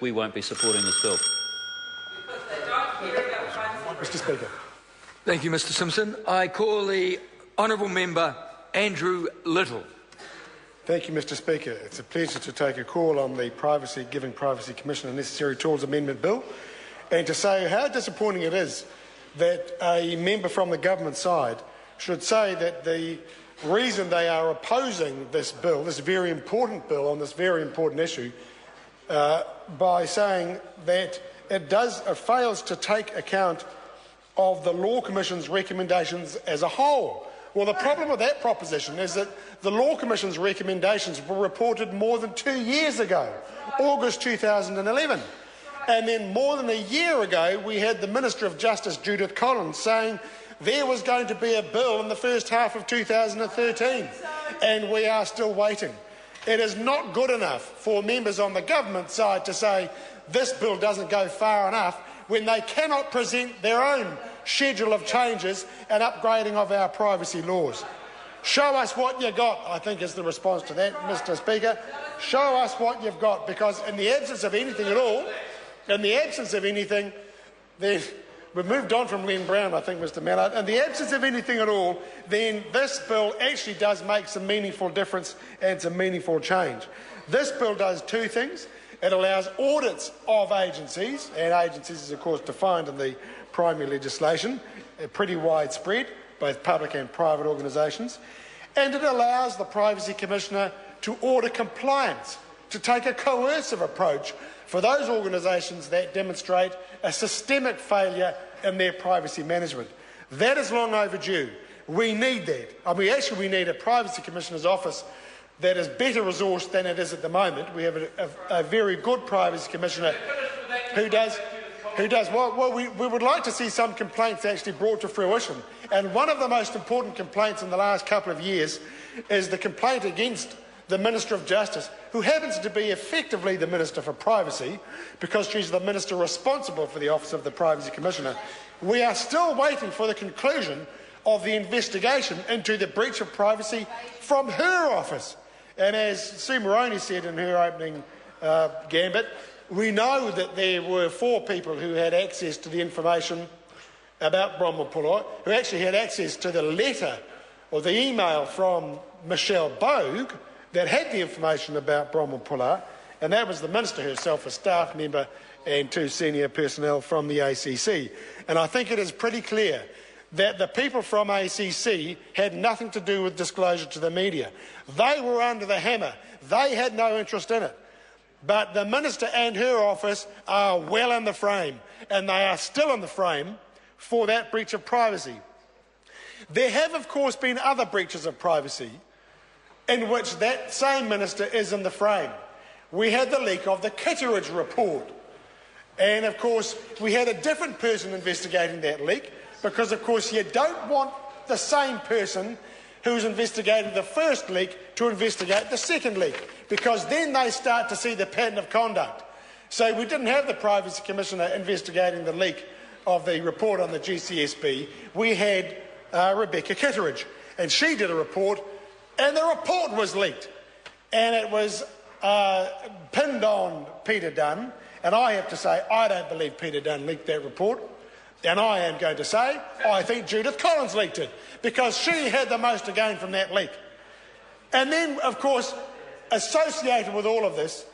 We won't be supporting this bill. Mr Speaker. Thank you, Mr Simpson. I call the honourable member Andrew Little. Thank you, Mr Speaker. It's a pleasure to take a call on the Giving Privacy Commissioner Necessary Tools Amendment Bill, and to say how disappointing it is that a member from the government side should say that the reason they are opposing this bill, this very important bill on this very important issue, by saying that it fails to take account of the Law Commission's recommendations as a whole. Well, the problem with that proposition is that the Law Commission's recommendations were reported more than 2 years ago, August 2011. And then more than a year ago, we had the Minister of Justice, Judith Collins, saying there was going to be a bill in the first half of 2013, and we are still waiting. It is not good enough for members on the government side to say this bill doesn't go far enough when they cannot present their own schedule of changes and upgrading of our privacy laws. Show us what you got, I think is the response to that, Mr Speaker. Show us what you've got, because in the absence of anything at all, then we've moved on from Len Brown, I think, Mr Mallard. In the absence of anything at all, then this bill actually does make some meaningful difference and some meaningful change. This bill does two things. It allows audits of agencies, and agencies is of course defined in the primary legislation, pretty widespread, both public and private organisations, and it allows the Privacy Commissioner to order compliance, to take a coercive approach for those organisations that demonstrate a systemic failure in their privacy management. That is long overdue. We need that. We need a Privacy Commissioner's office that is better resourced than it is at the moment. We have a very good Privacy Commissioner who does well. We would like to see some complaints actually brought to fruition. And one of the most important complaints in the last couple of years is the complaint against the Minister of Justice, who happens to be effectively the Minister for Privacy, because she's the Minister responsible for the Office of the Privacy Commissioner. We are still waiting for the conclusion of the investigation into the breach of privacy from her office. And as Sue Moroney said in her opening gambit, we know that there were 4 people who had access to the information about Bronwyn Pullard, who actually had access to the letter or the email from Michelle Bogue that had the information about Bronwyn Pullard, and that was the Minister herself, a staff member and 2 senior personnel from the ACC. And I think it is pretty clear that the people from ACC had nothing to do with disclosure to the media. They were under the hammer. They had no interest in it. But the Minister and her office are well in the frame, and they are still in the frame for that breach of privacy. There have, of course, been other breaches of privacy in which that same Minister is in the frame. We had the leak of the Kitteridge report, and of course we had a different person investigating that leak, because of course you don't want the same person who's investigated the first leak to investigate the second leak, because then they start to see the pattern of conduct. So we didn't have the Privacy Commissioner investigating the leak of the report on the GCSB. We had Rebecca Kitteridge, and she did a report, and the report was leaked, and it was pinned on Peter Dunn. And I have to say, I don't believe Peter Dunn leaked that report. And I am going to say, I think Judith Collins leaked it, because she had the most to gain from that leak. And then, of course, associated with all of this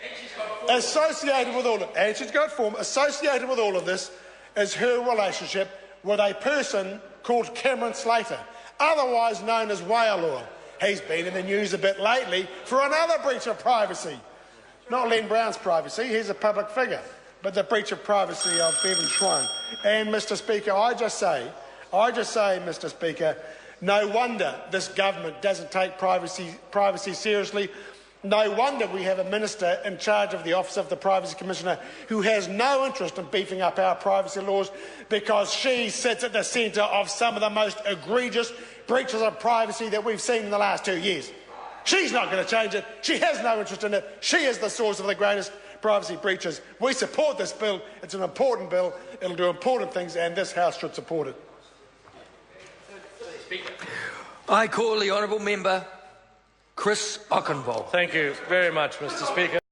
is her relationship with a person called Cameron Slater, otherwise known as Whale Oil. He's been in the news a bit lately for another breach of privacy. Not Len Brown's privacy, he's a public figure, but the breach of privacy of Bevan Schwein. And, Mr Speaker, I just say, Mr Speaker, no wonder this government doesn't take privacy seriously. No wonder we have a Minister in charge of the Office of the Privacy Commissioner who has no interest in beefing up our privacy laws, because she sits at the centre of some of the most egregious breaches of privacy that we've seen in the last 2 years. She's not going to change it. She has no interest in it. She is the source of the greatest privacy breaches. We support this bill. It's an important bill. It'll do important things, and this House should support it. I call the honourable member Chris Ockenvold. Thank you very much, Mr Speaker.